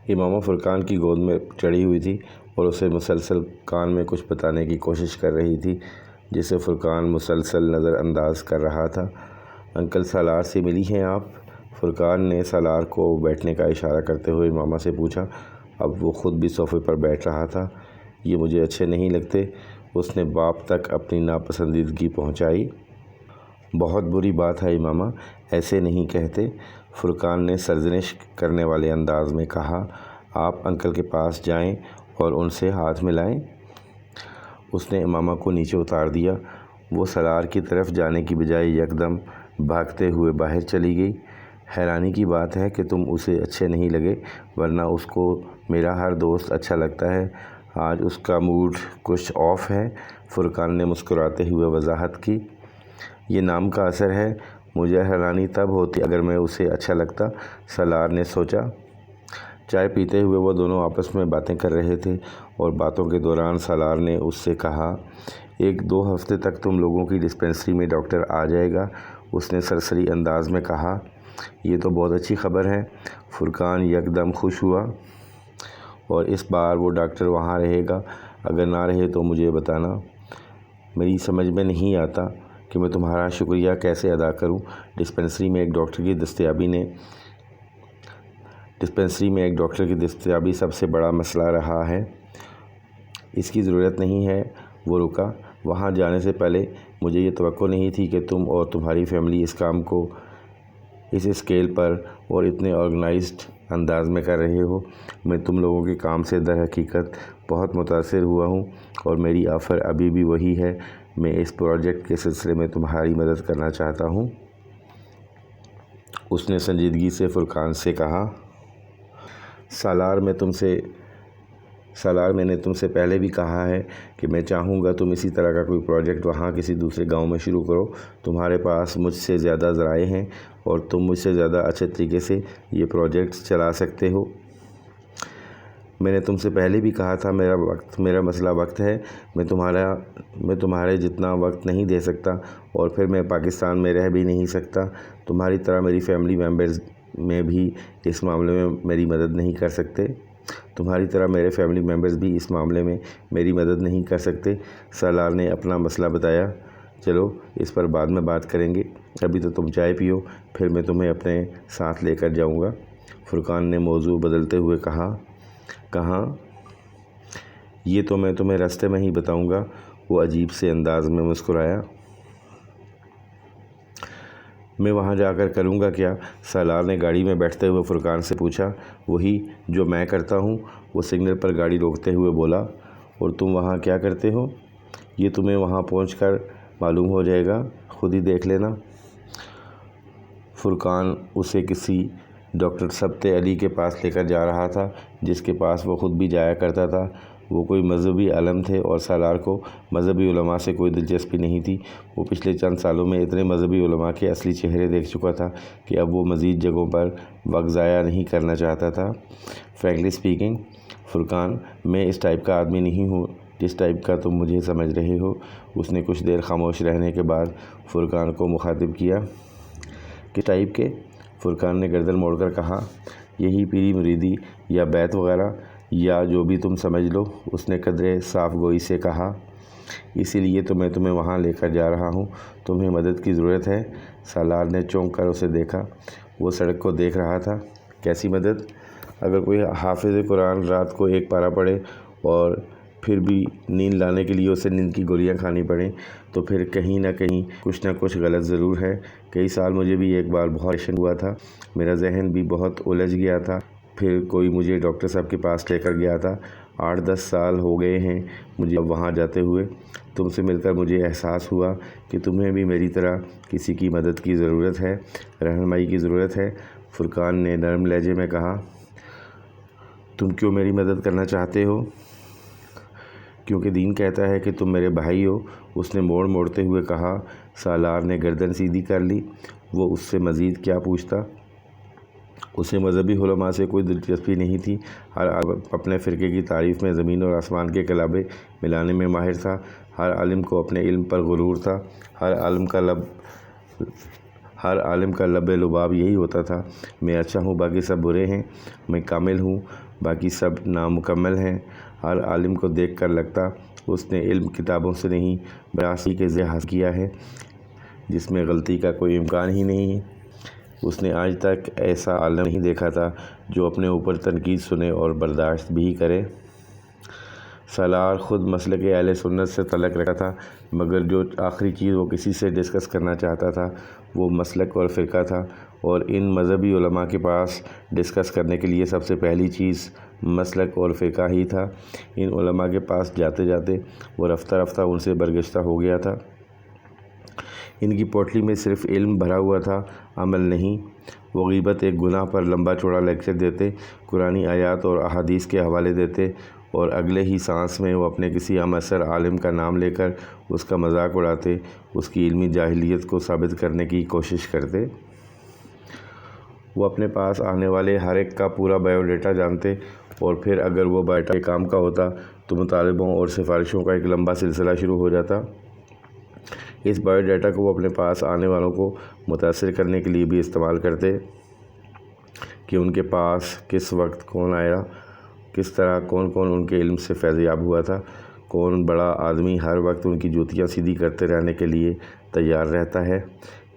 امامہ فرقان کی گود میں چڑھی ہوئی تھی اور اسے مسلسل کان میں کچھ بتانے کی کوشش کر رہی تھی، جسے فرقان مسلسل نظر انداز کر رہا تھا۔ انکل سالار سے ملی ہیں آپ؟ فرقان نے سالار کو بیٹھنے کا اشارہ کرتے ہوئے امامہ سے پوچھا۔ اب وہ خود بھی صوفے پر بیٹھ رہا تھا۔ یہ مجھے اچھے نہیں لگتے، اس نے باپ تک اپنی ناپسندیدگی پہنچائی۔ بہت بری بات ہے امامہ، ایسے نہیں کہتے، فرقان نے سرزنش کرنے والے انداز میں کہا۔ آپ انکل کے پاس جائیں اور ان سے ہاتھ ملائیں۔ اس نے امامہ کو نیچے اتار دیا۔ وہ سالار کی طرف جانے کی بجائے یکدم بھاگتے ہوئے باہر چلی گئی۔ حیرانی کی بات ہے کہ تم اسے اچھے نہیں لگے، ورنہ اس کو میرا ہر دوست اچھا لگتا ہے۔ آج اس کا موڈ کچھ آف ہے، فرقان نے مسکراتے ہوئے وضاحت کی۔ یہ نام کا اثر ہے، مجھے حیرانی تب ہوتی اگر میں اسے اچھا لگتا، سالار نے سوچا۔ چائے پیتے ہوئے وہ دونوں آپس میں باتیں کر رہے تھے اور باتوں کے دوران سالار نے اس سے کہا، 1-2 ہفتے تک تم لوگوں کی ڈسپنسری میں ڈاکٹر آ جائے گا۔ اس نے سرسری انداز میں کہا۔ یہ تو بہت اچھی خبر ہے، فرقان یکدم خوش ہوا۔ اور اس بار وہ ڈاکٹر وہاں رہے گا؟ اگر نہ رہے تو مجھے بتانا۔ میری سمجھ میں نہیں آتا کہ میں تمہارا شکریہ کیسے ادا کروں۔ ڈسپنسری میں ایک ڈاکٹر کی دستیابی سب سے بڑا مسئلہ رہا ہے۔ اس کی ضرورت نہیں ہے۔ وہ رکا۔ وہاں جانے سے پہلے مجھے یہ توقع نہیں تھی کہ تم اور تمہاری فیملی اس کام کو اس اسکیل پر اور اتنے آرگنائزڈ انداز میں کر رہے ہو۔ میں تم لوگوں کے کام سے در حقیقت بہت متاثر ہوا ہوں اور میری آفر ابھی بھی وہی ہے۔ میں اس پروجیکٹ کے سلسلے میں تمہاری مدد کرنا چاہتا ہوں۔ اس نے سنجیدگی سے فرقان سے کہا۔ سالار میں نے تم سے پہلے بھی کہا ہے کہ میں چاہوں گا تم اسی طرح کا کوئی پروجیکٹ وہاں کسی دوسرے گاؤں میں شروع کرو۔ تمہارے پاس مجھ سے زیادہ ذرائع ہیں اور تم مجھ سے زیادہ اچھے طریقے سے یہ پروجیکٹس چلا سکتے ہو۔ میں نے تم سے پہلے بھی کہا تھا، میرا مسئلہ وقت ہے۔ میں تمہارے جتنا وقت نہیں دے سکتا، اور پھر میں پاکستان میں رہ بھی نہیں سکتا۔ تمہاری طرح میری فیملی ممبرز میں بھی اس معاملے میں میری مدد نہیں کر سکتے۔ سالار نے اپنا مسئلہ بتایا۔ چلو اس پر بعد میں بات کریں گے، ابھی تو تم چائے پیو، پھر میں تمہیں اپنے ساتھ لے کر جاؤں گا۔ فرقان نے موضوع بدلتے ہوئے کہا۔ کہاں؟ یہ تو میں تمہیں راستے میں ہی بتاؤں گا۔ وہ عجیب سے انداز میں مسکرایا۔ میں وہاں جا کر کروں گا کیا؟ سالار نے گاڑی میں بیٹھتے ہوئے فرقان سے پوچھا۔ وہی جو میں کرتا ہوں، وہ سگنل پر گاڑی روکتے ہوئے بولا۔ اور تم وہاں کیا کرتے ہو؟ یہ تمہیں وہاں پہنچ کر معلوم ہو جائے گا، خود ہی دیکھ لینا۔ فرقان اسے کسی ڈاکٹر ثبت علی کے پاس لے کر جا رہا تھا، جس کے پاس وہ خود بھی جایا کرتا تھا۔ وہ کوئی مذہبی عالم تھے اور سالار کو مذہبی علماء سے کوئی دلچسپی نہیں تھی۔ وہ پچھلے چند سالوں میں اتنے مذہبی علماء کے اصلی چہرے دیکھ چکا تھا کہ اب وہ مزید جگہوں پر وقت ضائع نہیں کرنا چاہتا تھا۔ فرینکلی اسپیکنگ، فرقان، میں اس ٹائپ کا آدمی نہیں ہوں جس ٹائپ کا تم مجھے سمجھ رہے ہو۔ اس نے کچھ دیر خاموش رہنے کے بعد فرقان کو مخاطب کیا۔ کس ٹائپ کے؟ فرقان نے گردن موڑ کر کہا۔ یہی پیری مریدی یا بیعت وغیرہ، یا جو بھی تم سمجھ لو، اس نے قدرے صاف گوئی سے کہا۔ اسی لیے تو میں تمہیں وہاں لے کر جا رہا ہوں۔ تمہیں مدد کی ضرورت ہے؟ سالار نے چونک کر اسے دیکھا۔ وہ سڑک کو دیکھ رہا تھا۔ کیسی مدد؟ اگر کوئی حافظ قرآن رات کو 1 پارہ پڑھے اور پھر بھی نیند لانے کے لیے اسے نیند کی گولیاں کھانی پڑیں، تو پھر کہیں نہ کہیں کچھ نہ کچھ غلط ضرور ہے۔ کئی سال مجھے بھی ایک بار بہت پریشان ہوا تھا، میرا ذہن بھی بہت الجھ گیا تھا، پھر کوئی مجھے ڈاکٹر صاحب کے پاس لے کر گیا تھا۔ 8-10 سال ہو گئے ہیں مجھے اب وہاں جاتے ہوئے۔ تم سے مل کر مجھے احساس ہوا کہ تمہیں بھی میری طرح کسی کی مدد کی ضرورت ہے، رہنمائی کی ضرورت ہے۔ فرقان نے نرم لہجے میں کہا۔ تم کیوں میری مدد کرنا چاہتے ہو؟ کیونکہ دین کہتا ہے کہ تم میرے بھائی ہو، اس نے موڑتے ہوئے کہا۔ سالار نے گردن سیدھی کر لی۔ وہ اس سے مزید کیا پوچھتا؟ اسے مذہبی علماء سے کوئی دلچسپی نہیں تھی۔ ہر عالم اپنے فرقے کی تعریف میں زمین اور آسمان کے کلابے ملانے میں ماہر تھا۔ ہر عالم کو اپنے علم پر غرور تھا۔ ہر عالم کا لب لباب یہی ہوتا تھا، میں اچھا ہوں، باقی سب برے ہیں، میں کامل ہوں، باقی سب نامکمل ہیں۔ ہر عالم کو دیکھ کر لگتا اس نے علم کتابوں سے نہیں براسی کے ذریعے حاصل کیا ہے، جس میں غلطی کا کوئی امکان ہی نہیں ہے۔ اس نے آج تک ایسا عالم نہیں دیکھا تھا جو اپنے اوپر تنقید سنے اور برداشت بھی کرے۔ سالار خود مسلک اہل سنت سے تعلق رکھتا تھا، مگر جو آخری چیز وہ کسی سے ڈسکس کرنا چاہتا تھا وہ مسلک اور فرقہ تھا، اور ان مذہبی علماء کے پاس ڈسکس کرنے کے لیے سب سے پہلی چیز مسلک اور فرقہ ہی تھا۔ ان علماء کے پاس جاتے جاتے وہ رفتہ رفتہ ان سے برگشتہ ہو گیا تھا۔ ان کی پوٹلی میں صرف علم بھرا ہوا تھا، عمل نہیں۔ وہ غیبت ایک گناہ پر لمبا چوڑا لیکچر دیتے، قرآنی آیات اور احادیث کے حوالے دیتے، اور اگلے ہی سانس میں وہ اپنے کسی ہم عصر عالم کا نام لے کر اس کا مذاق اڑاتے، اس کی علمی جاہلیت کو ثابت کرنے کی کوشش کرتے۔ وہ اپنے پاس آنے والے ہر ایک کا پورا بایو ڈیٹا جانتے، اور پھر اگر وہ بایو ڈیٹا کام کا ہوتا تو مطالبوں اور سفارشوں کا ایک لمبا سلسلہ شروع ہو جاتا۔ اس بایو ڈیٹا کو وہ اپنے پاس آنے والوں کو متاثر کرنے کے لیے بھی استعمال کرتے کہ ان کے پاس کس وقت کون آیا، کس طرح کون کون ان کے علم سے فیض یاب ہوا تھا، کون بڑا آدمی ہر وقت ان کی جوتیاں سیدھی کرتے رہنے کے لیے تیار رہتا ہے،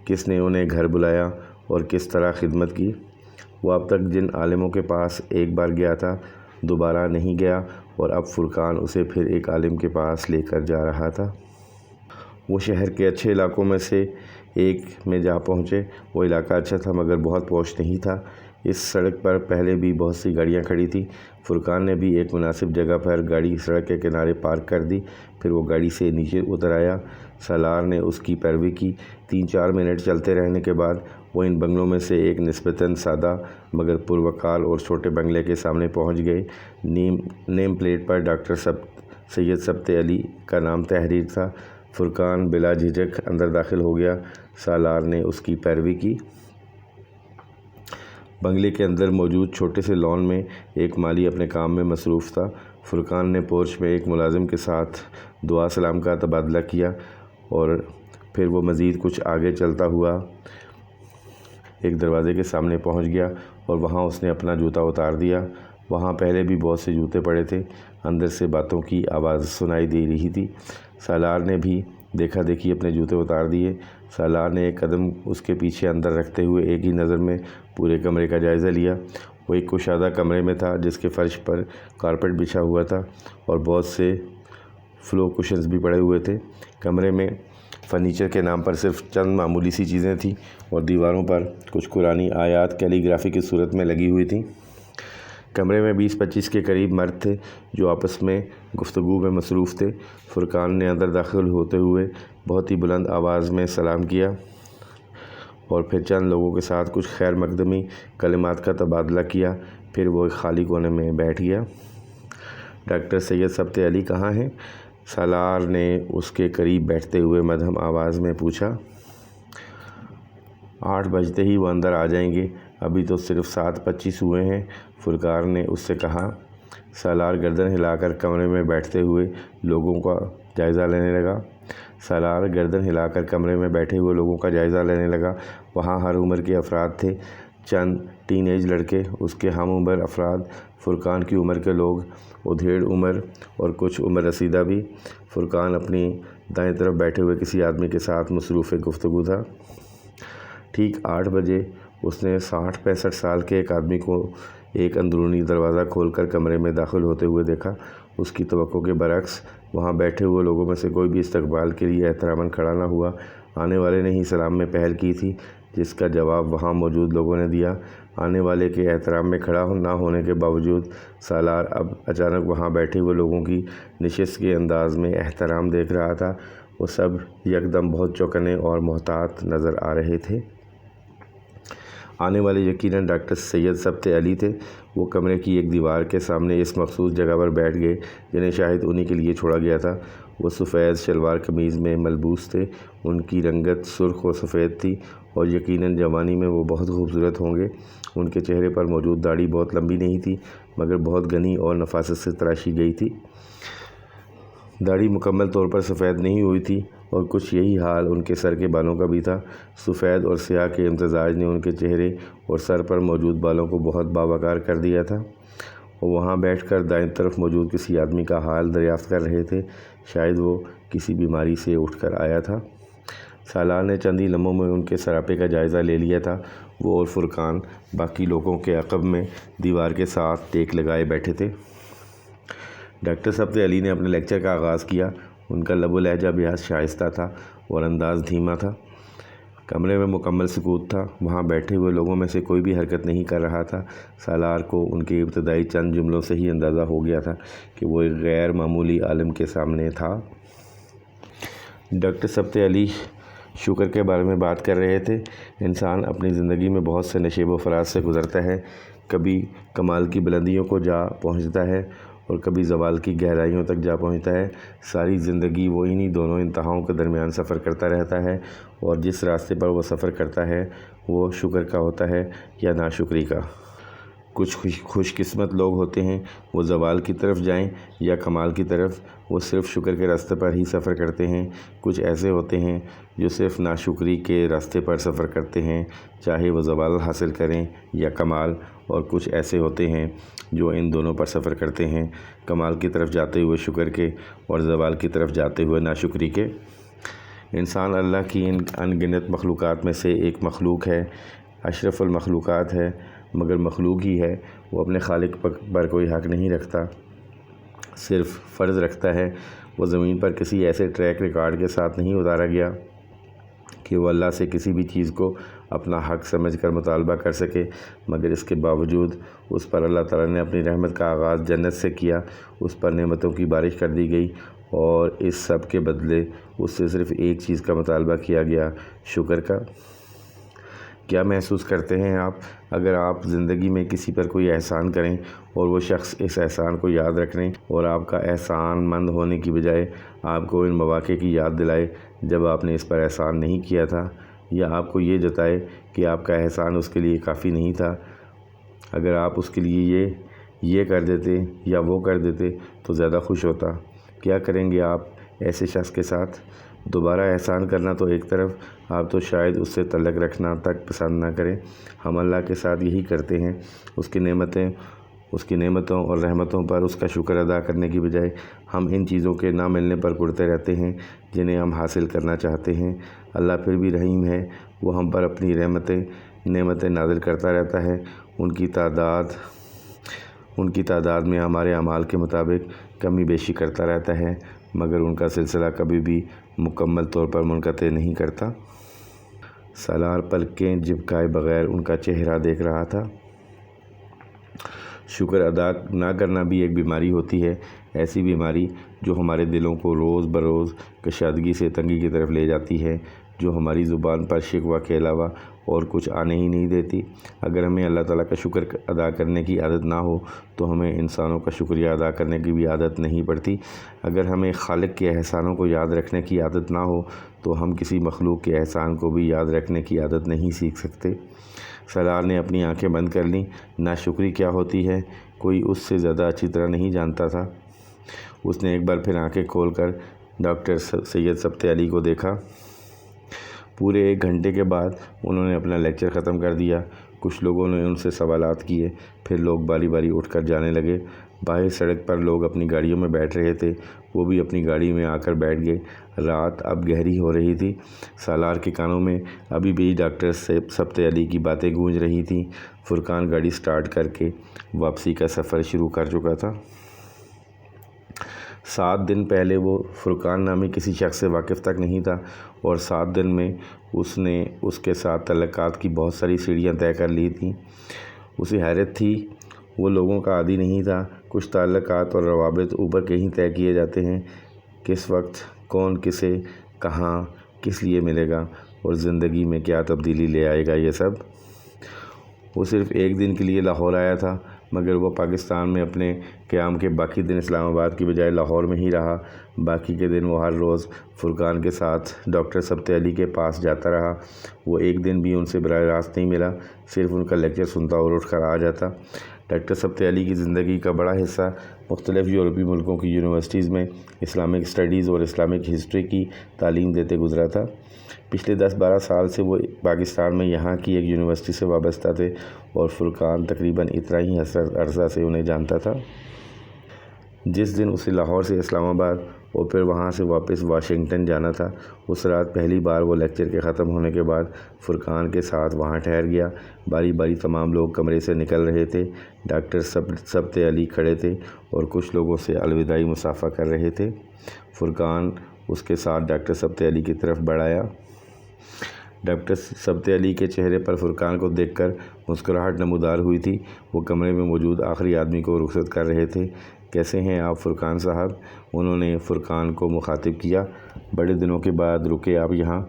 کس نے انہیں گھر بلایا اور کس طرح خدمت کی۔ وہ اب تک جن عالموں کے پاس ایک بار گیا تھا دوبارہ نہیں گیا، اور اب فرقان اسے پھر ایک عالم کے پاس لے کر جا رہا تھا۔ وہ شہر کے اچھے علاقوں میں سے ایک میں جا پہنچے۔ وہ علاقہ اچھا تھا مگر بہت پوش نہیں تھا۔ اس سڑک پر پہلے بھی بہت سی گاڑیاں کھڑی تھیں۔ فرقان نے بھی ایک مناسب جگہ پر گاڑی سڑک کے کنارے پارک کر دی، پھر وہ گاڑی سے نیچے اتر آیا۔ سالار نے اس کی پیروی کی۔ 3-4 منٹ چلتے رہنے کے بعد وہ ان بنگلوں میں سے ایک نسبتاً سادہ مگر پروقار اور چھوٹے بنگلے کے سامنے پہنچ گئے۔ نیم پلیٹ پر ڈاکٹر سید ثبت علی کا نام تحریر تھا۔ فرقان بلا جھجک اندر داخل ہو گیا۔ سالار نے اس کی پیروی کی۔ بنگلے کے اندر موجود چھوٹے سے لان میں ایک مالی اپنے کام میں مصروف تھا۔ فرقان نے پورچ میں ایک ملازم کے ساتھ دعا سلام کا تبادلہ کیا، اور پھر وہ مزید کچھ آگے چلتا ہوا ایک دروازے کے سامنے پہنچ گیا، اور وہاں اس نے اپنا جوتا اتار دیا۔ وہاں پہلے بھی بہت سے جوتے پڑے تھے۔ اندر سے باتوں کی آواز سنائی دے رہی تھی۔ سالار نے بھی دیکھا دیکھی اپنے جوتے اتار دیے۔ سالار نے ایک قدم اس کے پیچھے اندر رکھتے ہوئے ایک ہی نظر میں پورے کمرے کا جائزہ لیا۔ وہ ایک کشادہ کمرے میں تھا جس کے فرش پر کارپیٹ بچھا ہوا تھا اور بہت سے فلو کوشنز بھی پڑے ہوئے تھے۔ کمرے میں فرنیچر کے نام پر صرف چند معمولی سی چیزیں تھیں، اور دیواروں پر کچھ قرآنی آیات کیلی گرافی کی صورت میں لگی ہوئی تھیں۔ کمرے میں 20-25 کے قریب مرد تھے جو آپس میں گفتگو میں مصروف تھے۔ فرقان نے اندر داخل ہوتے ہوئے بہت ہی بلند آواز میں سلام کیا، اور پھر چند لوگوں کے ساتھ کچھ خیر مقدمی کلمات کا تبادلہ کیا، پھر وہ ایک خالی کونے میں بیٹھ گیا۔ ڈاکٹر سید ثبت علی کہاں ہیں؟ سالار نے اس کے قریب بیٹھتے ہوئے مدھم آواز میں پوچھا۔ 8 بجتے ہی وہ اندر آ جائیں گے، ابھی تو صرف 7:25 ہوئے ہیں، فرقان نے اس سے کہا۔ سالار گردن ہلا کر کمرے میں بیٹھتے ہوئے لوگوں کا جائزہ لینے لگا۔ وہاں ہر عمر کے افراد تھے، چند ٹین ایج لڑکے، اس کے ہم عمر افراد، فرقان کی عمر کے لوگ، ادھیڑ عمر اور کچھ عمر رسیدہ بھی۔ فرقان اپنی دائیں طرف بیٹھے ہوئے کسی آدمی کے ساتھ مصروف گفتگو تھا۔ ٹھیک 8 بجے اس نے 60-65 سال کے ایک آدمی کو ایک اندرونی دروازہ کھول کر کمرے میں داخل ہوتے ہوئے دیکھا۔ اس کی توقع کے برعکس وہاں بیٹھے ہوئے لوگوں میں سے کوئی بھی استقبال کے لیے احتراماً کھڑا نہ ہوا۔ آنے والے نے ہی سلام میں پہل کی تھی، جس کا جواب وہاں موجود لوگوں نے دیا۔ آنے والے کے احترام میں کھڑا نہ ہونے کے باوجود سالار اب اچانک وہاں بیٹھے ہوئے لوگوں کی نشست کے انداز میں احترام دیکھ رہا تھا۔ وہ سب یکدم بہت چوکنے اور محتاط نظر آ رہے تھے۔ آنے والے یقیناً ڈاکٹر سید ثبت علی تھے۔ وہ کمرے کی ایک دیوار کے سامنے اس مخصوص جگہ پر بیٹھ گئے جنہیں شاید انہی کے لیے چھوڑا گیا تھا۔ وہ سفید شلوار قمیض میں ملبوس تھے۔ ان کی رنگت سرخ اور سفید تھی، اور یقیناً جوانی میں وہ بہت خوبصورت ہوں گے۔ ان کے چہرے پر موجود داڑھی بہت لمبی نہیں تھی، مگر بہت گھنی اور نفاست سے تراشی گئی تھی۔ داڑھی مکمل طور پر سفید نہیں ہوئی تھی، اور کچھ یہی حال ان کے سر کے بالوں کا بھی تھا۔ سفید اور سیاہ کے امتزاج نے ان کے چہرے اور سر پر موجود بالوں کو بہت باوقار کر دیا تھا، اور وہاں بیٹھ کر دائیں طرف موجود کسی آدمی کا حال دریافت کر رہے تھے۔ شاید وہ کسی بیماری سے اٹھ کر آیا تھا۔ سالار نے چند ہی لمحوں میں ان کے سراپے کا جائزہ لے لیا تھا۔ وہ اور فرقان باقی لوگوں کے عقب میں دیوار کے ساتھ ٹیک لگائے بیٹھے تھے۔ ڈاکٹر سبت علی نے اپنے لیکچر کا آغاز کیا۔ ان کا لب و لہجہ بےحد شائستہ تھا اور انداز دھیما تھا۔ کمرے میں مکمل سکوت تھا۔ وہاں بیٹھے ہوئے لوگوں میں سے کوئی بھی حرکت نہیں کر رہا تھا۔ سالار کو ان کے ابتدائی چند جملوں سے ہی اندازہ ہو گیا تھا کہ وہ ایک غیر معمولی عالم کے سامنے تھا۔ ڈاکٹر سبت علی شکر کے بارے میں بات کر رہے تھے۔ انسان اپنی زندگی میں بہت سے نشیب و فراز سے گزرتا ہے، کبھی کمال کی بلندیوں کو جا پہنچتا ہے اور کبھی زوال کی گہرائیوں تک جا پہنچتا ہے۔ ساری زندگی وہ انہی دونوں انتہاؤں کے درمیان سفر کرتا رہتا ہے، اور جس راستے پر وہ سفر کرتا ہے وہ شکر کا ہوتا ہے یا ناشکری کا۔ کچھ خوش قسمت لوگ ہوتے ہیں، وہ زوال کی طرف جائیں یا کمال کی طرف، وہ صرف شکر کے راستے پر ہی سفر کرتے ہیں۔ کچھ ایسے ہوتے ہیں جو صرف ناشکری کے راستے پر سفر کرتے ہیں، چاہے وہ زوال حاصل کریں یا کمال، اور کچھ ایسے ہوتے ہیں جو ان دونوں پر سفر کرتے ہیں، کمال کی طرف جاتے ہوئے شکر کے اور زوال کی طرف جاتے ہوئے ناشکری کے۔ انسان اللہ کی ان گنت مخلوقات میں سے ایک مخلوق ہے، اشرف المخلوقات ہے، مگر مخلوق ہی ہے۔ وہ اپنے خالق پر کوئی حق نہیں رکھتا، صرف فرض رکھتا ہے۔ وہ زمین پر کسی ایسے ٹریک ریکارڈ کے ساتھ نہیں اتارا گیا کہ وہ اللہ سے کسی بھی چیز کو اپنا حق سمجھ کر مطالبہ کر سکے، مگر اس کے باوجود اس پر اللہ تعالیٰ نے اپنی رحمت کا آغاز جنت سے کیا۔ اس پر نعمتوں کی بارش کر دی گئی، اور اس سب کے بدلے اس سے صرف ایک چیز کا مطالبہ کیا گیا، شکر کا۔ کیا محسوس کرتے ہیں آپ اگر آپ زندگی میں کسی پر کوئی احسان کریں اور وہ شخص اس احسان کو یاد رکھیں اور آپ کا احسان مند ہونے کی بجائے آپ کو ان مواقع کی یاد دلائے جب آپ نے اس پر احسان نہیں کیا تھا، یا آپ کو یہ جتائے کہ آپ کا احسان اس کے لیے کافی نہیں تھا؟ اگر آپ اس کے لیے یہ کر دیتے یا وہ کر دیتے تو زیادہ خوش ہوتا۔ کیا کریں گے آپ ایسے شخص کے ساتھ؟ دوبارہ احسان کرنا تو ایک طرف، آپ تو شاید اس سے تعلق رکھنا تک پسند نہ کریں۔ ہم اللہ کے ساتھ یہی کرتے ہیں، اس کی نعمتوں اور رحمتوں پر اس کا شکر ادا کرنے کی بجائے ہم ان چیزوں کے نہ ملنے پر کڑتے رہتے ہیں جنہیں ہم حاصل کرنا چاہتے ہیں۔ اللہ پھر بھی رحیم ہے، وہ ہم پر اپنی نعمتیں نازل کرتا رہتا ہے۔ ان کی تعداد میں ہمارے اعمال کے مطابق کمی بیشی کرتا رہتا ہے، مگر ان کا سلسلہ کبھی بھی مکمل طور پر منقطع نہیں کرتا۔ سالار پلکیں جھپکائے بغیر ان کا چہرہ دیکھ رہا تھا۔ شکر ادا نہ کرنا بھی ایک بیماری ہوتی ہے، ایسی بیماری جو ہمارے دلوں کو روز بروز کشادگی سے تنگی کی طرف لے جاتی ہے، جو ہماری زبان پر شکوہ کے علاوہ اور کچھ آنے ہی نہیں دیتی۔ اگر ہمیں اللہ تعالیٰ کا شکر ادا کرنے کی عادت نہ ہو تو ہمیں انسانوں کا شکریہ ادا کرنے کی بھی عادت نہیں پڑتی۔ اگر ہمیں خالق کے احسانوں کو یاد رکھنے کی عادت نہ ہو تو ہم کسی مخلوق کے احسان کو بھی یاد رکھنے کی عادت نہیں سیکھ سکتے۔ سالار نے اپنی آنکھیں بند کر لیں۔ ناشکری کیا ہوتی ہے کوئی اس سے زیادہ اچھی طرح نہیں جانتا تھا۔ اس نے ایک بار پھر آنکھیں کھول کر ڈاکٹر سید سبت علی کو دیکھا۔ پورے 1 گھنٹے کے بعد انہوں نے اپنا لیکچر ختم کر دیا۔ کچھ لوگوں نے ان سے سوالات کیے، پھر لوگ باری باری اٹھ کر جانے لگے۔ باہر سڑک پر لوگ اپنی گاڑیوں میں بیٹھ رہے تھے، وہ بھی اپنی گاڑی میں آ کر بیٹھ گئے۔ رات اب گہری ہو رہی تھی۔ سالار کے کانوں میں ابھی بھی ڈاکٹر سبت علی کی باتیں گونج رہی تھیں۔ فرقان گاڑی سٹارٹ کر کے واپسی کا سفر شروع کر چکا تھا۔ 7 دن پہلے وہ فرقان نامی کسی شخص سے واقف تک نہیں تھا، اور 7 دن میں اس نے اس کے ساتھ تعلقات کی بہت ساری سیڑھیاں طے کر لی تھیں۔ اسے حیرت تھی، وہ لوگوں کا عادی نہیں تھا۔ کچھ تعلقات اور روابط اوپر کے ہی طے کیے جاتے ہیں، کس وقت کون کسے کہاں کس لیے ملے گا اور زندگی میں کیا تبدیلی لے آئے گا، یہ سب۔ وہ صرف 1 دن کے لیے لاہور آیا تھا، مگر وہ پاکستان میں اپنے قیام کے باقی دن اسلام آباد کی بجائے لاہور میں ہی رہا۔ باقی کے دن وہ ہر روز فرقان کے ساتھ ڈاکٹر سبت علی کے پاس جاتا رہا۔ وہ 1 دن بھی ان سے براہ راست نہیں ملا، صرف ان کا لیکچر سنتا اور اٹھ کر آ جاتا۔ ڈاکٹر سبت علی کی زندگی کا بڑا حصہ مختلف یورپی ملکوں کی یونیورسٹیز میں اسلامک اسٹڈیز اور اسلامک ہسٹری کی تعلیم دیتے گزرا تھا۔ پچھلے 10-12 سال سے وہ پاکستان میں یہاں کی ایک یونیورسٹی سے وابستہ تھے اور فرقان تقریباً اتنا ہی عرصہ سے انہیں جانتا تھا۔ جس دن اسے لاہور سے اسلام آباد اور پھر وہاں سے واپس واشنگٹن جانا تھا، اس رات پہلی بار وہ لیکچر کے ختم ہونے کے بعد فرقان کے ساتھ وہاں ٹھہر گیا۔ باری باری تمام لوگ کمرے سے نکل رہے تھے۔ ڈاکٹر ثبت علی کھڑے تھے اور کچھ لوگوں سے الوداعی مصافحہ کر رہے تھے۔ فرقان اس کے ساتھ ڈاکٹر ثبت علی کی طرف بڑھ آیا۔ ڈاکٹر ثبت علی کے چہرے پر فرقان کو دیکھ کر مسکراہٹ نمودار ہوئی تھی۔ وہ کمرے میں موجود آخری آدمی کو رخصت کر رہے تھے۔ کیسے ہیں آپ فرقان صاحب؟ انہوں نے فرقان کو مخاطب کیا۔ بڑے دنوں کے بعد رکے آپ یہاں؟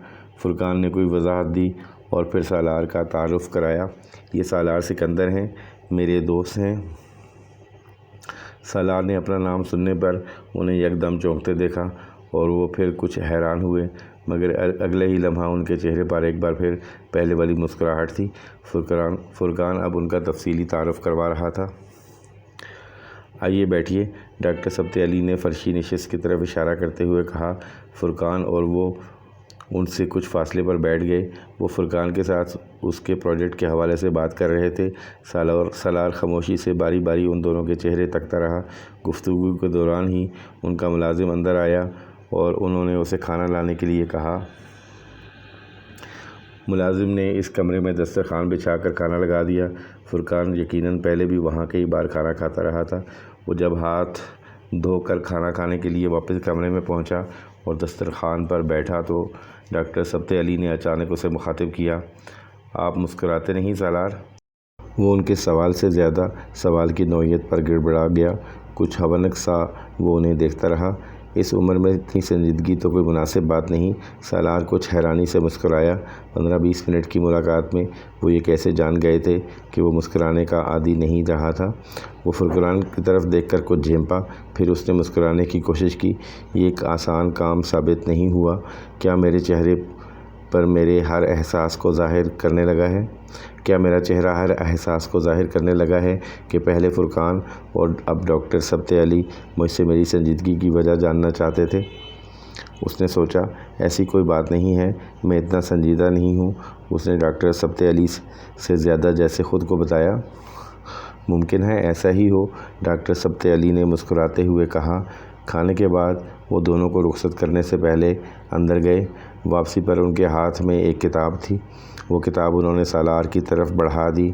فرقان نے کوئی وضاحت دی اور پھر سالار کا تعارف کرایا۔ یہ سالار سکندر ہیں، میرے دوست ہیں۔ سالار نے اپنا نام سننے پر انہیں یکدم چونکتے دیکھا اور وہ پھر کچھ حیران ہوئے، مگر اگلے ہی لمحہ ان کے چہرے پر ایک بار پھر پہلے والی مسکراہٹ تھی۔ فرقان اب ان کا تفصیلی تعارف کروا رہا تھا۔ آئیے بیٹھیے، ڈاکٹر ثبت علی نے فرشی نشست کی طرف اشارہ کرتے ہوئے کہا۔ فرقان اور وہ ان سے کچھ فاصلے پر بیٹھ گئے۔ وہ فرقان کے ساتھ اس کے پروجیکٹ کے حوالے سے بات کر رہے تھے۔ سالار خاموشی سے باری باری ان دونوں کے چہرے تکتا رہا۔ گفتگو کے دوران ہی ان کا ملازم اندر آیا اور انہوں نے اسے کھانا لانے کے لیے کہا۔ ملازم نے اس کمرے میں دسترخوان بچھا کر کھانا لگا دیا۔ فرقان یقیناً پہلے بھی وہاں کئی بار کھانا کھاتا رہا تھا۔ وہ جب ہاتھ دھو کر کھانا کھانے کے لیے واپس کمرے میں پہنچا اور دسترخوان پر بیٹھا تو ڈاکٹر ثبت علی نے اچانک اسے مخاطب کیا۔ آپ مسکراتے نہیں سالار؟ وہ ان کے سوال سے زیادہ سوال کی نوعیت پر گڑبڑا گیا۔ کچھ ہونک سا وہ انہیں دیکھتا رہا۔ اس عمر میں اتنی سنجیدگی تو کوئی مناسب بات نہیں۔ سالار کچھ حیرانی سے مسکرایا۔ 15-20 منٹ کی ملاقات میں وہ یہ کیسے جان گئے تھے کہ وہ مسکرانے کا عادی نہیں رہا تھا؟ وہ فرقان کی طرف دیکھ کر کچھ جھیمپا، پھر اس نے مسکرانے کی کوشش کی۔ یہ ایک آسان کام ثابت نہیں ہوا۔ کیا میرے چہرے پر میرے ہر احساس کو ظاہر کرنے لگا ہے؟ کیا میرا چہرہ ہر احساس کو ظاہر کرنے لگا ہے کہ پہلے فرقان اور اب ڈاکٹر ثبت علی مجھ سے میری سنجیدگی کی وجہ جاننا چاہتے تھے؟ اس نے سوچا، ایسی کوئی بات نہیں ہے، میں اتنا سنجیدہ نہیں ہوں۔ اس نے ڈاکٹر ثبت علی سے زیادہ جیسے خود کو بتایا۔ ممکن ہے ایسا ہی ہو، ڈاکٹر ثبت علی نے مسکراتے ہوئے کہا۔ کھانے کے بعد وہ دونوں کو رخصت کرنے سے پہلے اندر گئے۔ واپسی پر ان کے ہاتھ میں ایک کتاب تھی۔ وہ کتاب انہوں نے سالار کی طرف بڑھا دی۔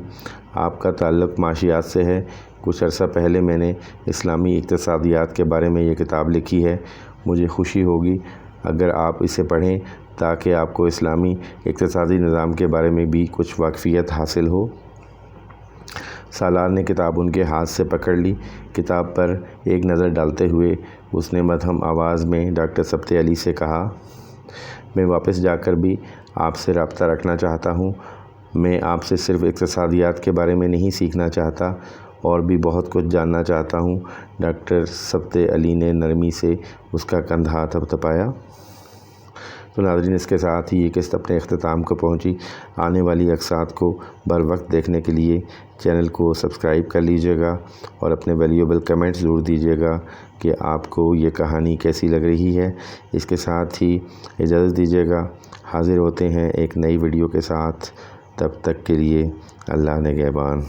آپ کا تعلق معاشیات سے ہے؟ کچھ عرصہ پہلے میں نے اسلامی اقتصادیات کے بارے میں یہ کتاب لکھی ہے۔ مجھے خوشی ہوگی اگر آپ اسے پڑھیں تاکہ آپ کو اسلامی اقتصادی نظام کے بارے میں بھی کچھ واقفیت حاصل ہو۔ سالار نے کتاب ان کے ہاتھ سے پکڑ لی۔ کتاب پر ایک نظر ڈالتے ہوئے اس نے مدھم آواز میں ڈاکٹر ثبت علی سے کہا، میں واپس جا کر بھی آپ سے رابطہ رکھنا چاہتا ہوں۔ میں آپ سے صرف اقتصادیات کے بارے میں نہیں سیکھنا چاہتا، اور بھی بہت کچھ جاننا چاہتا ہوں۔ ڈاکٹر ثبت علی نے نرمی سے اس کا کندھا تھپتھپایا۔ تو ناظرین، اس کے ساتھ ہی یہ قسط اپنے اختتام کو پہنچی۔ آنے والی اقساط کو بر وقت دیکھنے کے لیے چینل کو سبسکرائب کر لیجیے گا اور اپنے ویلیوبل کمنٹ ضرور دیجیے گا کہ آپ کو یہ کہانی کیسی لگ رہی ہے۔ اس کے ساتھ ہی اجازت دیجیے گا، حاضر ہوتے ہیں ایک نئی ویڈیو کے ساتھ۔ تب تک کے لیے اللہ نگہبان۔